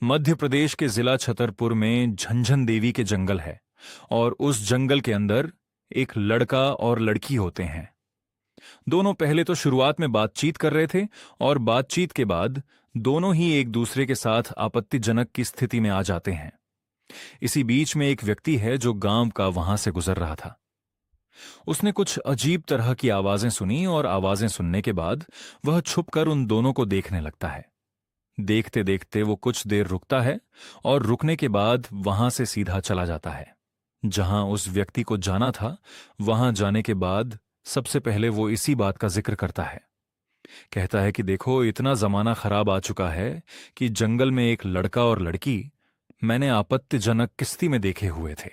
मध्य प्रदेश के जिला छतरपुर में झंझन देवी के जंगल है। और उस जंगल के अंदर एक लड़का और लड़की होते हैं। दोनों पहले तो शुरुआत में बातचीत कर रहे थे, और बातचीत के बाद दोनों ही एक दूसरे के साथ आपत्तिजनक की स्थिति में आ जाते हैं। इसी बीच में एक व्यक्ति है जो गांव का वहां से गुजर रहा था। उसने कुछ अजीब तरह की आवाजें सुनी, और आवाजें सुनने के बाद वह छुपकर उन दोनों को देखने लगता है। देखते देखते वो कुछ देर रुकता है, और रुकने के बाद वहां से सीधा चला जाता है। जहां उस व्यक्ति को जाना था, वहां जाने के बाद सबसे पहले वो इसी बात का जिक्र करता है। कहता है कि देखो, इतना जमाना खराब आ चुका है कि जंगल में एक लड़का और लड़की मैंने आपत्तिजनक किस्ती में देखे हुए थे।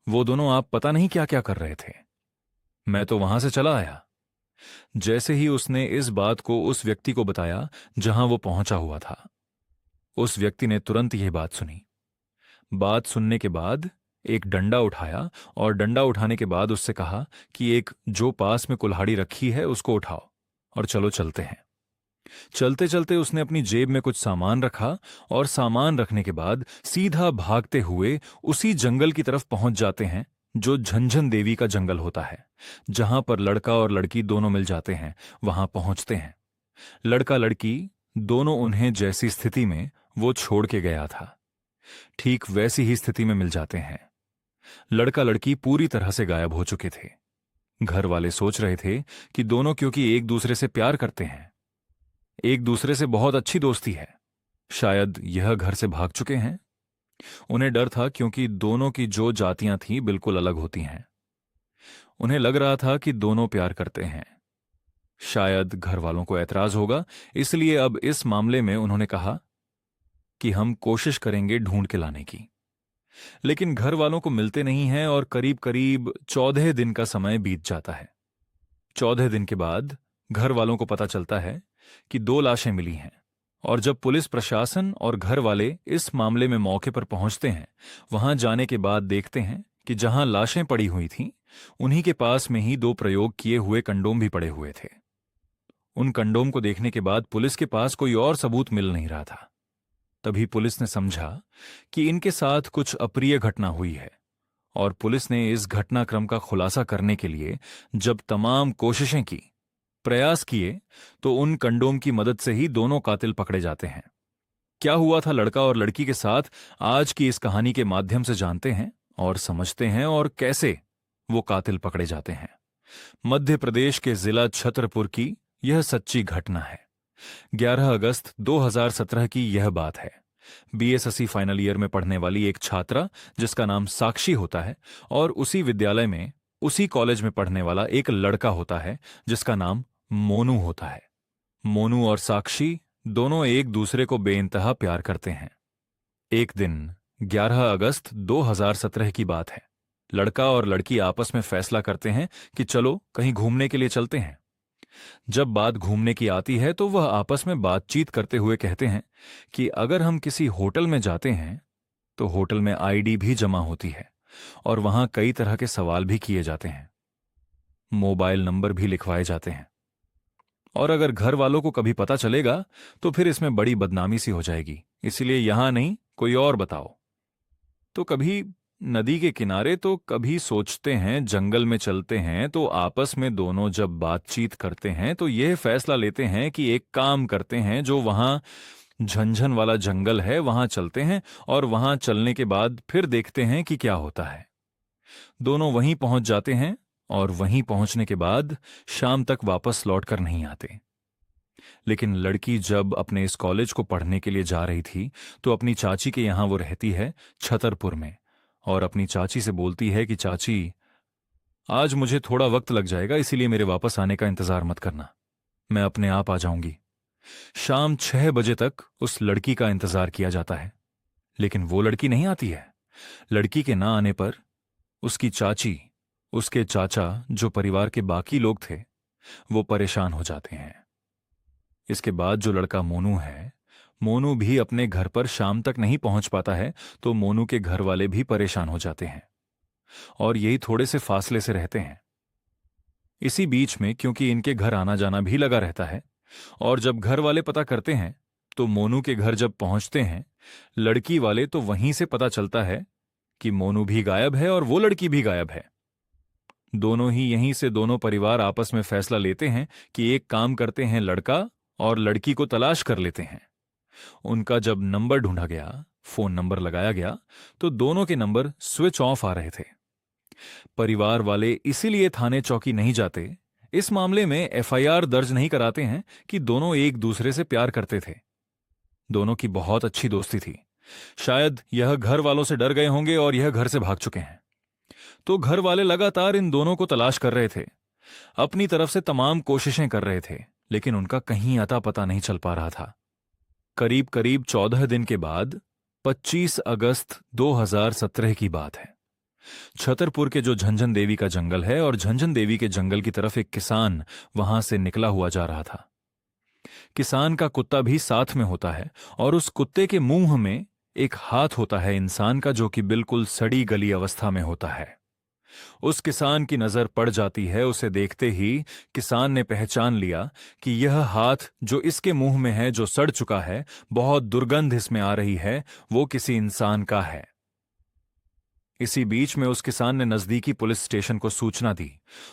वो दोनों आप पता नहीं क्या क्या कर रहे थे। मैं तो वहां से चला आया। जैसे ही उसने इस बात को उस व्यक्ति को बताया जहां वो पहुंचा हुआ था, उस व्यक्ति ने तुरंत यह बात सुनी। बात सुनने के बाद एक डंडा उठाया, और डंडा उठाने के बाद उससे कहा कि एक जो पास में कुल्हाड़ी रखी है उसको उठाओ और चलो चलते हैं। चलते चलते उसने अपनी जेब में कुछ सामान रखा, और सामान रखने के बाद सीधा भागते हुए उसी जंगल की तरफ पहुंच जाते हैं जो झंझन देवी का जंगल होता है। जहां पर लड़का और लड़की दोनों मिल जाते हैं, वहां पहुंचते हैं। लड़का लड़की दोनों उन्हें जैसी स्थिति में वो छोड़ के गया था, ठीक वैसी ही स्थिति में मिल जाते हैं। लड़का लड़की पूरी तरह से गायब हो चुके थे। घर वाले सोच रहे थे कि दोनों क्योंकि एक दूसरे से प्यार करते हैं, एक दूसरे से बहुत अच्छी दोस्ती है, शायद यह घर से भाग चुके हैं। उन्हें डर था क्योंकि दोनों की जो जातियां थीं बिल्कुल अलग होती हैं। उन्हें लग रहा था कि दोनों प्यार करते हैं। शायद घर वालों को ऐतराज होगा, इसलिए अब इस मामले में उन्होंने कहा कि हम कोशिश करेंगे ढूंढ के लाने की। लेकिन घर वालों को मिलते नहीं हैं, और करीब करीब 14 दिन का समय बीत जाता है। 14 दिन के बाद घर वालों को पता चलता है कि 2 लाशें मिली हैं। और जब पुलिस प्रशासन और घर वाले इस मामले में मौके पर पहुंचते हैं, वहां जाने के बाद देखते हैं कि जहां लाशें पड़ी हुई थीं, उन्हीं के पास में ही 2 प्रयोग किए हुए कंडोम भी पड़े हुए थे। उन कंडोम को देखने के बाद पुलिस के पास कोई और सबूत मिल नहीं रहा था। तभी पुलिस ने समझा कि इनके साथ कुछ अप्रिय घटना हुई है, और पुलिस ने इस घटनाक्रम का खुलासा करने के लिए जब तमाम कोशिशें की, प्रयास किए, तो उन कंडोम की मदद से ही दोनों कातिल पकड़े जाते हैं। क्या हुआ था लड़का और लड़की के साथ, आज की इस कहानी के माध्यम से जानते हैं और समझते हैं, और कैसे वो कातिल पकड़े जाते हैं। मध्य प्रदेश के जिला छतरपुर की यह सच्ची घटना है। 11 अगस्त 2017 की यह बात है। बीएसएससी फाइनल ईयर में पढ़ने वाली एक छात्रा जिसका नाम साक्षी होता है, और उसी विद्यालय में, उसी कॉलेज में पढ़ने वाला एक लड़का होता है जिसका नाम मोनू होता है। मोनू और साक्षी दोनों एक दूसरे को बेइंतहा प्यार करते हैं। एक दिन 11 अगस्त 2017 की बात है। लड़का और लड़की आपस में फैसला करते हैं कि चलो कहीं घूमने के लिए चलते हैं। जब बात घूमने की आती है तो वह आपस में बातचीत करते हुए कहते हैं कि अगर हम किसी होटल में जाते हैं तो होटल में आईडी भी जमा होती है, और वहां कई तरह के सवाल भी किए जाते हैं, मोबाइल नंबर भी लिखवाए जाते हैं। और अगर घर वालों को कभी पता चलेगा तो फिर इसमें बड़ी बदनामी सी हो जाएगी, इसलिए यहां नहीं, कोई और बताओ। तो कभी नदी के किनारे, तो कभी सोचते हैं जंगल में चलते हैं। तो आपस में दोनों जब बातचीत करते हैं तो यह फैसला लेते हैं कि एक काम करते हैं, जो वहां झंझन वाला जंगल है वहां चलते हैं, और वहां चलने के बाद फिर देखते हैं कि क्या होता है। दोनों वहीं पहुंच जाते हैं, और वहीं पहुंचने के बाद शाम तक वापस लौट कर नहीं आते। लेकिन लड़की जब अपने इस कॉलेज को पढ़ने के लिए जा रही थी तो अपनी चाची के यहां वो रहती है छतरपुर में, और अपनी चाची से बोलती है कि चाची, आज मुझे थोड़ा वक्त लग जाएगा, इसीलिए मेरे वापस आने का इंतजार मत करना, मैं अपने आप आ जाऊंगी। शाम 6 बजे तक उस लड़की का इंतजार किया जाता है, लेकिन वो लड़की नहीं आती है। लड़की के ना आने पर उसकी चाची, उसके चाचा, जो परिवार के बाकी लोग थे, वो परेशान हो जाते हैं। इसके बाद जो लड़का मोनू है, मोनू भी अपने घर पर शाम तक नहीं पहुंच पाता है, तो मोनू के घर वाले भी परेशान हो जाते हैं, और यही थोड़े से फासले से रहते हैं। इसी बीच में क्योंकि इनके घर आना जाना भी लगा रहता है, और जब घर वाले पता करते हैं तो मोनू के घर जब पहुंचते हैं, लड़की वाले तो वहीं से पता चलता है कि मोनू भी गायब है और वो लड़की भी गायब है। दोनों ही यहीं से दोनों परिवार आपस में फैसला लेते हैं कि एक काम करते हैं, लड़का और लड़की को तलाश कर लेते हैं। उनका जब नंबर ढूंढा गया, फोन नंबर लगाया गया, तो दोनों के नंबर स्विच ऑफ आ रहे थे। परिवार वाले इसीलिए थाने चौकी नहीं जाते, इस मामले में एफआईआर दर्ज नहीं कराते हैं कि दोनों एक दूसरे से प्यार करते थे। दोनों की बहुत अच्छी दोस्ती थी। शायद यह घर वालों से डर गए होंगे और यह घर से भाग चुके हैं। तो घर वाले लगातार इन दोनों को तलाश कर रहे थे, अपनी तरफ से तमाम कोशिशें कर रहे थे, लेकिन उनका कहीं अता पता नहीं चल पा रहा था। करीब करीब 14 दिन के बाद 25 अगस्त 2017 की बात है। छतरपुर के जो झंझन देवी का जंगल है, और झंझन देवी के जंगल की तरफ एक किसान वहां से निकला हुआ जा रहा था। किसान का कुत्ता भी साथ में होता है, और उस कुत्ते के मुंह में एक हाथ होता है इंसान का, जो कि बिल्कुल सड़ी गली अवस्था में होता है। उस किसान की नजर पड़ जाती है। उसे देखते ही किसान ने पहचान लिया कि यह हाथ जो इसके मुंह में है, जो सड़ चुका है, बहुत दुर्गंध इसमें आ रही है, वो किसी इंसान का है। इसी बीच में उस किसान ने नजदीकी पुलिस स्टेशन को सूचना दी,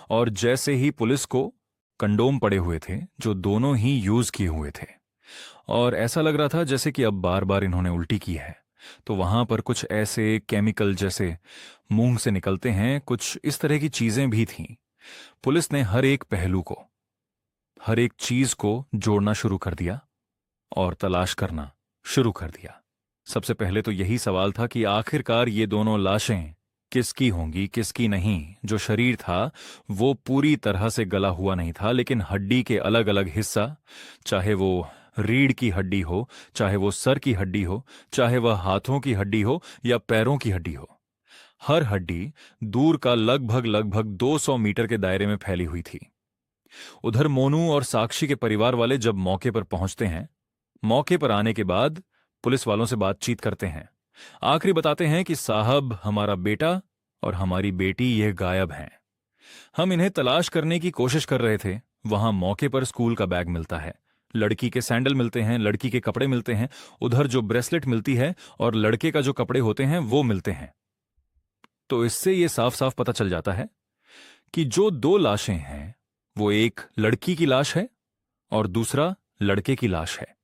और जैसे ही पुलिस को कंडोम पड़े हुए थे, जो दोनों ही यूज किए हुए थे, और ऐसा लग रहा था जैसे कि अब बार बार इन्होंने उल्टी की है, तो वहां पर कुछ ऐसे केमिकल जैसे मुंह से निकलते हैं, कुछ इस तरह की चीजें भी थीं। पुलिस ने हर एक पहलू को, हर एक चीज को जोड़ना शुरू कर दिया और तलाश करना शुरू कर दिया। सबसे पहले तो यही सवाल था कि आखिरकार ये दोनों लाशें किसकी होंगी, किसकी नहीं। जो शरीर था वो पूरी तरह से गला हुआ नहीं था, लेकिन हड्डी के अलग अलग हिस्सा, चाहे वो रीढ़ की हड्डी हो, चाहे वो सर की हड्डी हो, चाहे वह हाथों की हड्डी हो या पैरों की हड्डी हो, हर हड्डी दूर का लगभग लगभग 200 मीटर के दायरे में फैली हुई थी। उधर मोनू और साक्षी के परिवार वाले जब मौके पर पहुंचते हैं, मौके पर आने के बाद पुलिस वालों से बातचीत करते हैं। आखिरी बताते हैं कि साहब, हमारा बेटा और हमारी बेटी ये गायब हैं। हम इन्हें तलाश करने की कोशिश कर रहे थे। वहां मौके पर स्कूल का बैग मिलता है, लड़की के सैंडल मिलते हैं, लड़की के कपड़े मिलते हैं, उधर जो ब्रेसलेट मिलती है और लड़के का जो कपड़े होते हैं वो मिलते हैं। तो इससे ये साफ साफ पता चल जाता है कि जो दो लाशें हैं, वो एक लड़की की लाश है और दूसरा लड़के की लाश है।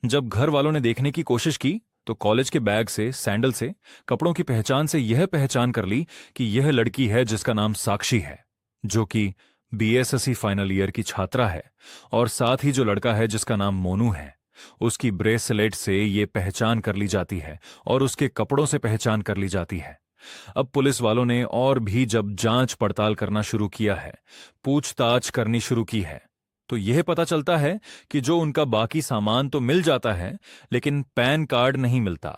जब घर वालों ने देखने की कोशिश की, तो कॉलेज के बैग से, सैंडल से, कपड़ों की पहचान से यह पहचान कर ली कि यह लड़की है जिसका नाम साक्षी है, जो कि बीएसएससी फाइनल ईयर की छात्रा है, और साथ ही जो लड़का है जिसका नाम मोनू है, उसकी ब्रेसलेट से यह पहचान कर ली जाती है और उसके कपड़ों से पहचान कर ली जाती है। अब पुलिस वालों ने और भी जब जांच पड़ताल करना शुरू किया है, पूछताछ करनी शुरू की है, तो यह पता चलता है कि जो उनका बाकी सामान तो मिल जाता है, लेकिन पैन कार्ड नहीं मिलता,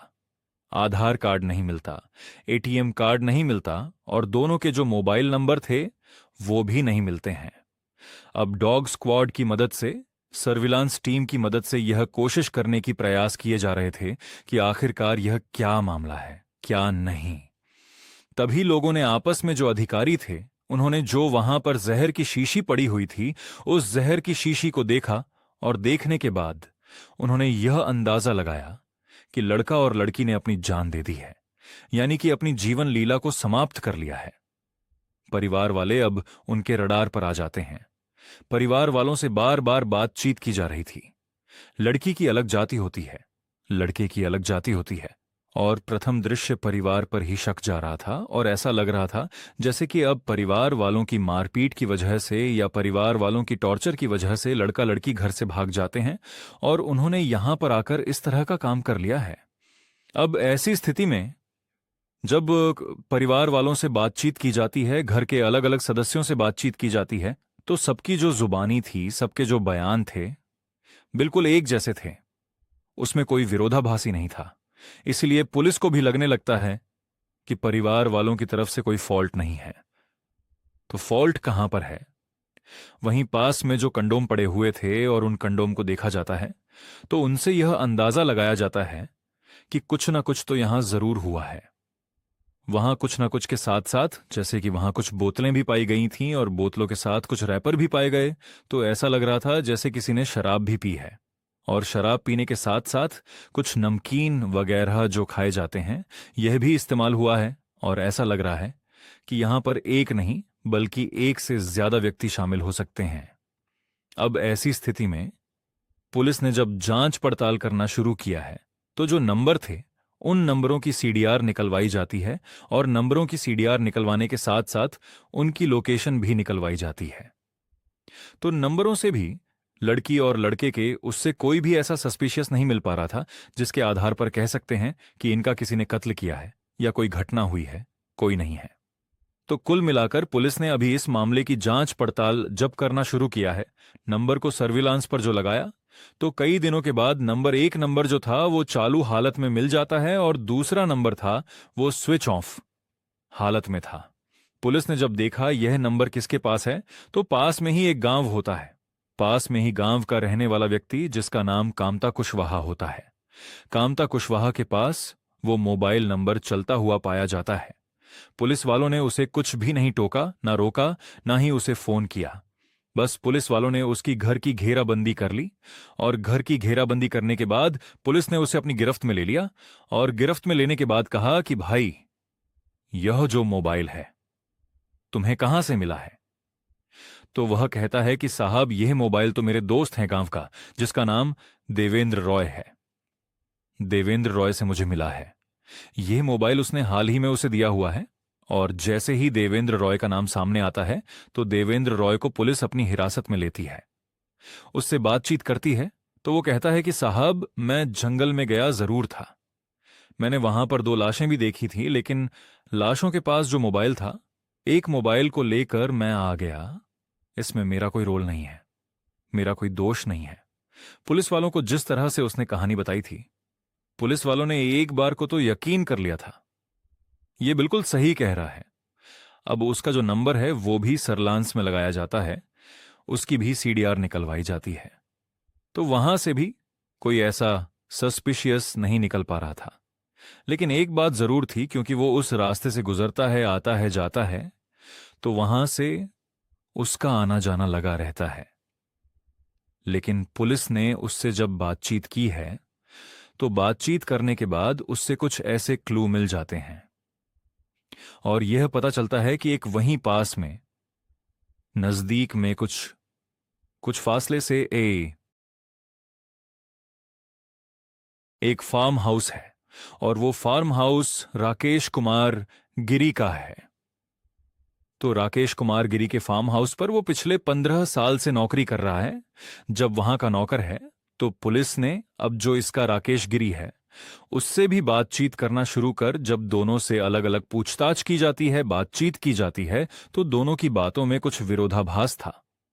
आधार कार्ड नहीं मिलता, एटीएम कार्ड नहीं मिलता, और दोनों के जो मोबाइल नंबर थे वो भी नहीं मिलते हैं। अब डॉग स्क्वाड की मदद से, सर्विलांस टीम की मदद से यह कोशिश करने की प्रयास किए जा रहे थे कि आखिरकार यह क्या मामला है, क्या नहीं। तभी लोगों ने आपस में, जो अधिकारी थे, उन्होंने जो वहां पर जहर की शीशी पड़ी हुई थी, उस जहर की शीशी को देखा, और देखने के बाद उन्होंने यह अंदाजा लगाया कि लड़का और लड़की ने अपनी जान दे दी है, यानी कि अपनी जीवन लीला को समाप्त कर लिया है। परिवार वाले अब उनके रडार पर आ जाते हैं। परिवार वालों से बार बार बातचीत की जा रही थी। लड़की की अलग जाति होती है, लड़के की अलग जाति होती है, और प्रथम दृश्य परिवार पर ही शक जा रहा था, और ऐसा लग रहा था जैसे कि अब परिवार वालों की मारपीट की वजह से या परिवार वालों की टॉर्चर की वजह से लड़का लड़की घर से भाग जाते हैं, और उन्होंने यहां पर आकर इस तरह का काम कर लिया है। अब ऐसी स्थिति में जब परिवार वालों से बातचीत की जाती है, घर के अलग अलग सदस्यों से बातचीत की जाती है, तो सबकी जो जुबानी थी, सबके जो बयान थे, बिल्कुल एक जैसे थे। उसमें कोई विरोधाभासी नहीं था। इसलिए पुलिस को भी लगने लगता है कि परिवार वालों की तरफ से कोई फॉल्ट नहीं है। तो फॉल्ट कहां पर है? वहीं पास में जो कंडोम पड़े हुए थे और उन कंडोम को देखा जाता है, तो उनसे यह अंदाजा लगाया जाता है कि कुछ ना कुछ तो यहां जरूर हुआ है। वहां कुछ ना कुछ के साथ साथ, जैसे कि वहां कुछ बोतलें भी पाई गई थीं और बोतलों के साथ कुछ रैपर भी पाए गए, तो ऐसा लग रहा था जैसे किसी ने शराब भी पी है। और शराब पीने के साथ साथ कुछ नमकीन वगैरह जो खाए जाते हैं, यह भी इस्तेमाल हुआ है। और ऐसा लग रहा है कि यहां पर एक नहीं बल्कि एक से ज्यादा व्यक्ति शामिल हो सकते हैं। अब ऐसी स्थिति में पुलिस ने जब जांच पड़ताल करना शुरू किया है, तो जो नंबर थे उन नंबरों की सीडीआर निकलवाई जाती है, और नंबरों की सीडीआर निकलवाने के साथ साथ उनकी लोकेशन भी निकलवाई जाती है। तो नंबरों से भी लड़की और लड़के के उससे कोई भी ऐसा सस्पिशियस नहीं मिल पा रहा था जिसके आधार पर कह सकते हैं कि इनका किसी ने कत्ल किया है या कोई घटना हुई है। कोई नहीं है। तो कुल मिलाकर पुलिस ने अभी इस मामले की जांच पड़ताल जब करना शुरू किया है, नंबर को सर्विलांस पर जो लगाया, तो कई दिनों के बाद नंबर एक नंबर जो था वो चालू हालत में मिल जाता है और दूसरा नंबर था वो स्विच ऑफ हालत में था। पुलिस ने जब देखा यह नंबर किसके पास है, तो पास में ही एक गांव होता है। पास में ही गांव का रहने वाला व्यक्ति जिसका नाम कामता कुशवाहा होता है। कामता कुशवाहा के पास वो मोबाइल नंबर चलता हुआ पाया जाता है। पुलिस वालों ने उसे कुछ भी नहीं टोका, ना रोका, ना ही उसे फोन किया। बस पुलिस वालों ने उसकी घर की घेराबंदी कर ली, और घर की घेराबंदी करने के बाद पुलिस ने उसे अपनी गिरफ्त में ले लिया। और गिरफ्त में लेने के बाद कहा कि भाई, यह जो मोबाइल है तुम्हें कहां से मिला है? तो वह कहता है कि साहब, यह मोबाइल तो मेरे दोस्त हैं गांव का, जिसका नाम देवेंद्र रॉय है। देवेंद्र रॉय से मुझे मिला है। यह मोबाइल उसने हाल ही में उसे दिया हुआ है। और जैसे ही देवेंद्र रॉय का नाम सामने आता है, तो देवेंद्र रॉय को पुलिस अपनी हिरासत में लेती है, उससे बातचीत करती है। तो वो कहता है कि साहब, मैं जंगल में गया जरूर था, मैंने वहां पर 2 लाशें भी देखी थी, लेकिन लाशों के पास जो मोबाइल था, एक मोबाइल को लेकर मैं आ गया। इसमें मेरा कोई रोल नहीं है, मेरा कोई दोष नहीं है। पुलिस वालों को जिस तरह से उसने कहानी बताई थी, पुलिस वालों ने एक बार को तो यकीन कर लिया था, ये बिल्कुल सही कह रहा है। अब उसका जो नंबर है वो भी सरलांस में लगाया जाता है, उसकी भी सीडीआर निकलवाई जाती है। तो वहां से भी कोई ऐसा सस्पिशियस नहीं निकल पा रहा था। लेकिन एक बात जरूर थी, क्योंकि वो उस रास्ते से गुजरता है, आता है, जाता है, तो वहां से उसका आना जाना लगा रहता है। लेकिन पुलिस ने उससे जब बातचीत की है, तो बातचीत करने के बाद उससे कुछ ऐसे क्लू मिल जाते हैं, और यह पता चलता है कि एक वहीं पास में, नजदीक में, कुछ कुछ फासले से एक फार्म हाउस है, और वो फार्म हाउस राकेश कुमार गिरी का है। तो राकेश कुमार गिरी के फार्म हाउस पर वो पिछले 15 साल से नौकरी कर रहा है। जब वहां का नौकर है, तो पुलिस ने अब जो इसका राकेश गिरी है उससे भी बातचीत करना शुरू कर, जब दोनों से अलग अलग पूछताछ की जाती है, बातचीत की जाती है, तो दोनों की बातों में कुछ विरोधाभास था।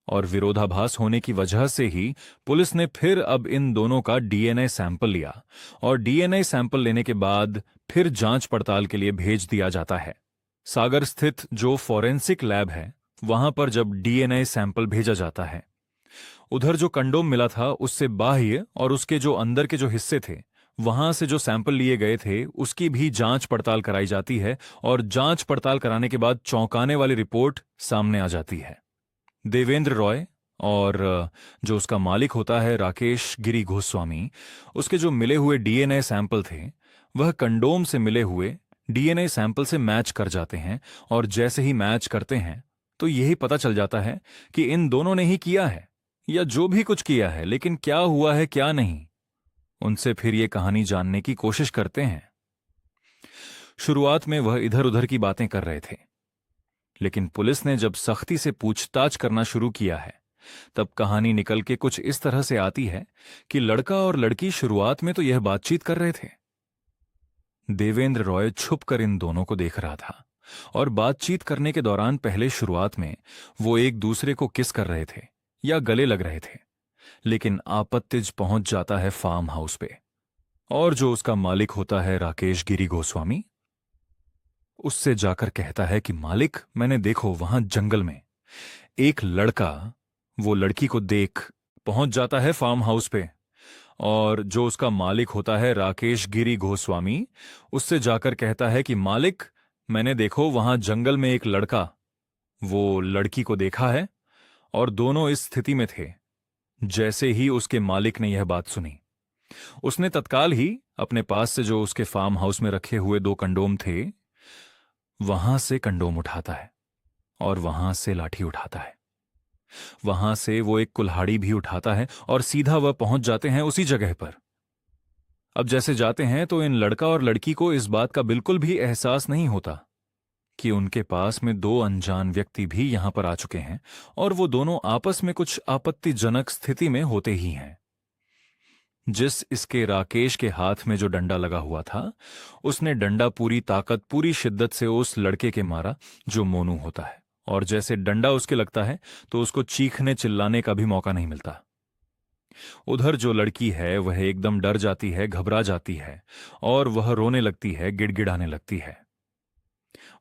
और विरोधाभास होने की वजह से ही पुलिस ने फिर अब इन दोनों का डीएनए सैंपल लिया, और डीएनए सैंपल लेने के बाद फिर जांच पड़ताल के लिए भेज दिया जाता है। सागर स्थित जो फॉरेंसिक लैब है, वहां पर जब डीएनए सैंपल भेजा जाता है, उधर जो कंडोम मिला था उससे बाह्य और उसके जो अंदर के जो हिस्से थे, वहां से जो सैंपल लिए गए थे, उसकी भी जांच पड़ताल कराई जाती है। और जांच पड़ताल कराने के बाद चौंकाने वाली रिपोर्ट सामने आ जाती है। देवेंद्र रॉय और जो उसका मालिक होता है राकेश गिरी गोस्वामी, उसके जो मिले हुए डीएनए सैंपल थे, वह कंडोम से मिले हुए डीएनए सैंपल से मैच कर जाते हैं। और जैसे ही मैच करते हैं, तो यही पता चल जाता है कि इन दोनों ने ही किया है, या जो भी कुछ किया है। लेकिन क्या हुआ है क्या नहीं, उनसे फिर ये कहानी जानने की कोशिश करते हैं। शुरुआत में वह इधर उधर की बातें कर रहे थे, लेकिन पुलिस ने जब सख्ती से पूछताछ करना शुरू किया है, तब कहानी निकल के कुछ इस तरह से आती है कि लड़का और लड़की शुरुआत में तो यह बातचीत कर रहे थे। देवेंद्र रॉय छुप कर इन दोनों को देख रहा था, और बातचीत करने के दौरान पहले शुरुआत में वो एक दूसरे को किस कर रहे थे या गले लग रहे थे। लेकिन आपत्तिज पहुंच जाता है फार्म हाउस पे, और जो उसका मालिक होता है राकेश गिरी गोस्वामी, उससे जाकर कहता है कि मालिक, मैंने देखो वहां जंगल में एक लड़का, वो लड़की को देख पहुंच जाता है फार्म हाउस पे। और जो उसका मालिक होता है राकेश गिरी गोस्वामी, उससे जाकर कहता है कि मालिक, मैंने देखो वहां जंगल में एक लड़का, वो लड़की को देखा है, और दोनों इस स्थिति में थे जैसे ही उसके मालिक ने यह बात सुनी, उसने तत्काल ही अपने पास से जो उसके फार्म हाउस में रखे हुए 2 कंडोम थे, वहां से कंडोम उठाता है और वहां से लाठी उठाता है। वहां से वो एक कुल्हाड़ी भी उठाता है और सीधा वह पहुंच जाते हैं उसी जगह पर। अब जैसे जाते हैं तो इन लड़का और लड़की को इस बात का बिल्कुल भी एहसास नहीं होता कि उनके पास में 2 अनजान व्यक्ति भी यहां पर आ चुके हैं और वो दोनों आपस में कुछ आपत्तिजनक स्थिति में होते ही हैं। जिस इसके राकेश के हाथ में जो डंडा लगा हुआ था, उसने डंडा पूरी ताकत पूरी शिद्दत से उस लड़के के मारा जो मोनू होता है, और जैसे डंडा उसके लगता है तो उसको चीखने चिल्लाने का भी मौका नहीं मिलता। उधर जो लड़की है वह एकदम डर जाती है, घबरा जाती है और वह रोने लगती है, गिड़गिड़ाने लगती है।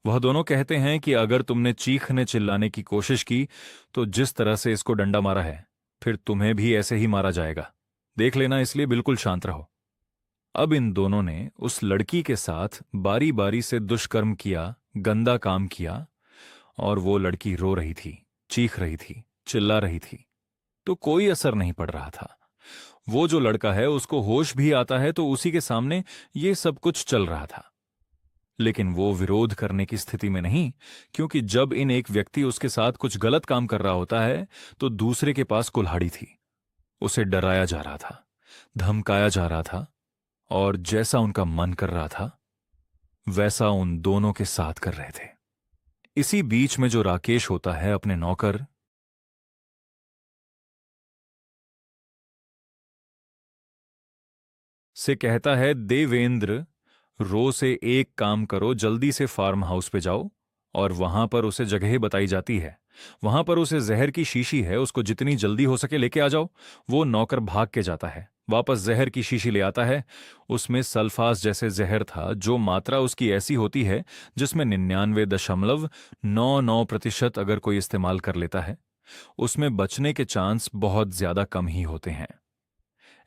वह दोनों कहते हैं कि अगर तुमने चीखने चिल्लाने की कोशिश की तो जिस तरह से इसको डंडा मारा है फिर तुम्हें भी ऐसे ही मारा जाएगा, देख लेना, इसलिए बिल्कुल शांत रहो। अब इन दोनों ने उस लड़की के साथ बारी बारी से दुष्कर्म किया, गंदा काम किया, और वो लड़की रो रही थी, चीख रही थी, चिल्ला रही थी, तो कोई असर नहीं पड़ रहा था। वो जो लड़का है उसको होश भी आता है तो उसी के सामने ये सब कुछ चल रहा था, लेकिन वो विरोध करने की स्थिति में नहीं, क्योंकि जब इन एक व्यक्ति उसके साथ कुछ गलत काम कर रहा होता है तो दूसरे के पास कुल्हाड़ी थी। उसे डराया जा रहा था, धमकाया जा रहा था, और जैसा उनका मन कर रहा था वैसा उन दोनों के साथ कर रहे थे। इसी बीच में जो राकेश होता है अपने नौकर से कहता है, देवेंद्र, रो से एक काम करो, जल्दी से फार्म हाउस पे जाओ, और वहां पर उसे जगह बताई जाती है, वहां पर उसे जहर की शीशी है, उसको जितनी जल्दी हो सके लेके आ जाओ। वो नौकर भाग के जाता है, वापस जहर की शीशी ले आता है। उसमें सल्फास जैसे जहर था, जो मात्रा उसकी ऐसी होती है जिसमें 99.99% अगर कोई इस्तेमाल कर लेता है उसमें बचने के चांस बहुत ज्यादा कम ही होते हैं।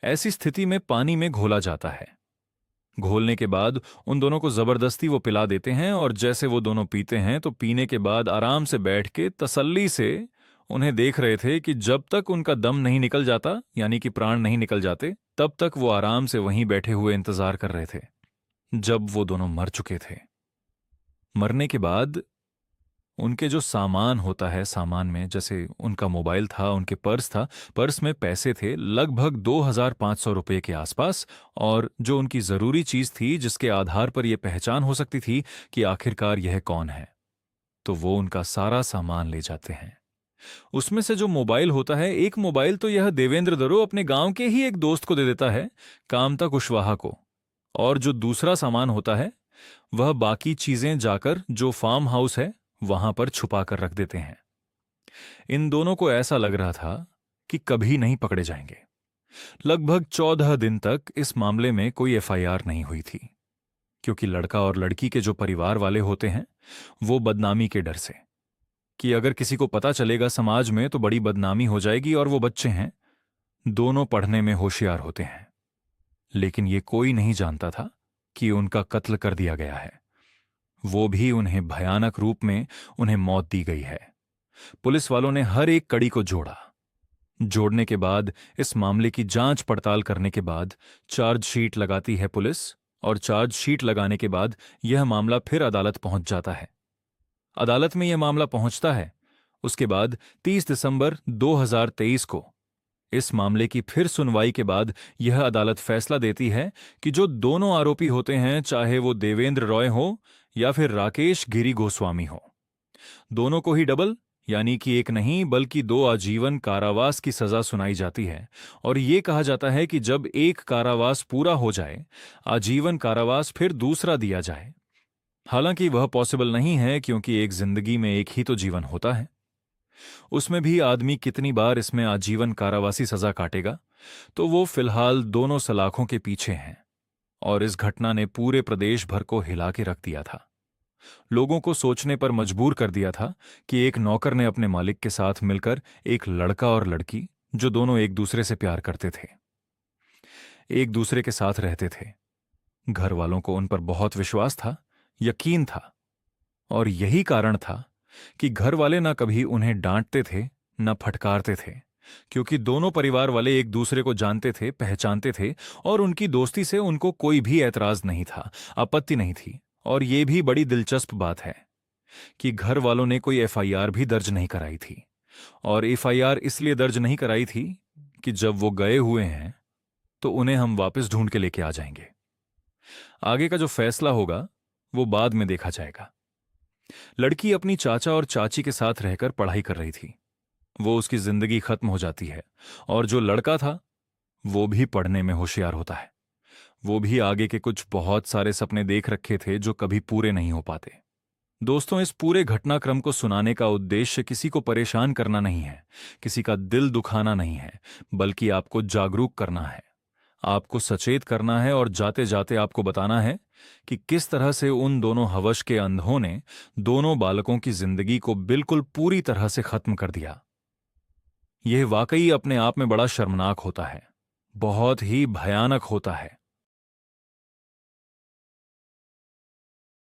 ऐसी स्थिति में पानी में घोला जाता है। घोलने के बाद उन दोनों को जबरदस्ती वो पिला देते हैं, और जैसे वो दोनों पीते हैं तो पीने के बाद आराम से बैठ के तसल्ली से उन्हें देख रहे थे कि जब तक उनका दम नहीं निकल जाता, यानी कि प्राण नहीं निकल जाते, तब तक वो आराम से वहीं बैठे हुए इंतजार कर रहे थे। जब वो दोनों मर चुके थे, मरने के बाद उनके जो सामान होता है, सामान में जैसे उनका मोबाइल था, उनके पर्स था, पर्स में पैसे थे लगभग 2,500 रुपये के आसपास, और जो उनकी जरूरी चीज थी जिसके आधार पर यह पहचान हो सकती थी कि आखिरकार यह कौन है, तो वो उनका सारा सामान ले जाते हैं। उसमें से जो मोबाइल होता है, एक मोबाइल तो यह देवेंद्र दरो अपने गांव के ही एक दोस्त को दे देता है, कामता कुशवाहा को, और जो दूसरा सामान होता है वह बाकी चीजें जाकर जो फार्म हाउस है वहां पर छुपा कर रख देते हैं। इन दोनों को ऐसा लग रहा था कि कभी नहीं पकड़े जाएंगे। लगभग 14 दिन तक इस मामले में कोई एफआईआर नहीं हुई थी, क्योंकि लड़का और लड़की के जो परिवार वाले होते हैं वो बदनामी के डर से, कि अगर किसी को पता चलेगा समाज में तो बड़ी बदनामी हो जाएगी, और वो बच्चे हैं, दोनों पढ़ने में होशियार होते हैं, लेकिन ये कोई नहीं जानता था कि उनका कत्ल कर दिया गया है। वो भी उन्हें भयानक रूप में उन्हें मौत दी गई है। पुलिस वालों ने हर एक कड़ी को जोड़ा। जोड़ने के बाद, इस मामले की जांच पड़ताल करने के बाद चार्जशीट लगाती है पुलिस, और चार्जशीट लगाने के बाद यह मामला फिर अदालत पहुंच जाता है। अदालत में यह मामला पहुंचता है। उसके बाद 30 दिसंबर 2023 को इस मामले की फिर सुनवाई के बाद यह अदालत फैसला देती है कि जो दोनों आरोपी होते हैं, चाहे वो देवेंद्र रॉय हो या फिर राकेश गिरी गोस्वामी हो, दोनों को ही डबल, यानी कि एक नहीं बल्कि 2 आजीवन कारावास की सजा सुनाई जाती है। और यह कहा जाता है कि जब एक कारावास पूरा हो जाए, आजीवन कारावास फिर दूसरा दिया जाए। हालांकि वह पॉसिबल नहीं है, क्योंकि एक जिंदगी में एक ही तो जीवन होता है। उसमें भी आदमी कितनी बार इसमें आजीवन कारावासी सजा काटेगा, तो वो फिलहाल दोनों सलाखों के पीछे हैं। और इस घटना ने पूरे प्रदेश भर को हिला के रख दिया था, लोगों को सोचने पर मजबूर कर दिया था कि एक नौकर ने अपने मालिक के साथ मिलकर एक लड़का और लड़की, जो दोनों एक दूसरे से प्यार करते थे, एक दूसरे के साथ रहते थे, घर वालों को उन पर बहुत विश्वास था, यकीन था, और यही कारण था कि घर वाले ना कभी उन्हें डांटते थे, ना फटकारते थे, क्योंकि दोनों परिवार वाले एक दूसरे को जानते थे, पहचानते थे, और उनकी दोस्ती से उनको कोई भी ऐतराज नहीं था, आपत्ति नहीं थी। और ये भी बड़ी दिलचस्प बात है कि घर वालों ने कोई एफआईआर भी दर्ज नहीं कराई थी। और एफआईआर इसलिए दर्ज नहीं कराई थी कि जब वो गए हुए हैं तो उन्हें हम वापस ढूंढ के लेके आ जाएंगे। आगे का जो फैसला होगा वो बाद में देखा जाएगा। लड़की अपनी चाचा और चाची के साथ रहकर पढ़ाई कर रही थी। वो उसकी जिंदगी खत्म हो जाती है। और जो लड़का था वो भी पढ़ने में होशियार होता है। वो भी आगे के कुछ बहुत सारे सपने देख रखे थे जो कभी पूरे नहीं हो पाते। दोस्तों, इस पूरे घटनाक्रम को सुनाने का उद्देश्य किसी को परेशान करना नहीं है, किसी का दिल दुखाना नहीं है, बल्कि आपको जागरूक करना है, आपको सचेत करना है और जाते जाते आपको बताना है कि किस तरह से उन दोनों हवश के अंधों ने दोनों बालकों की जिंदगी को बिल्कुल पूरी तरह से खत्म कर दिया। यह वाकई अपने आप में बड़ा शर्मनाक होता है, बहुत ही भयानक होता है।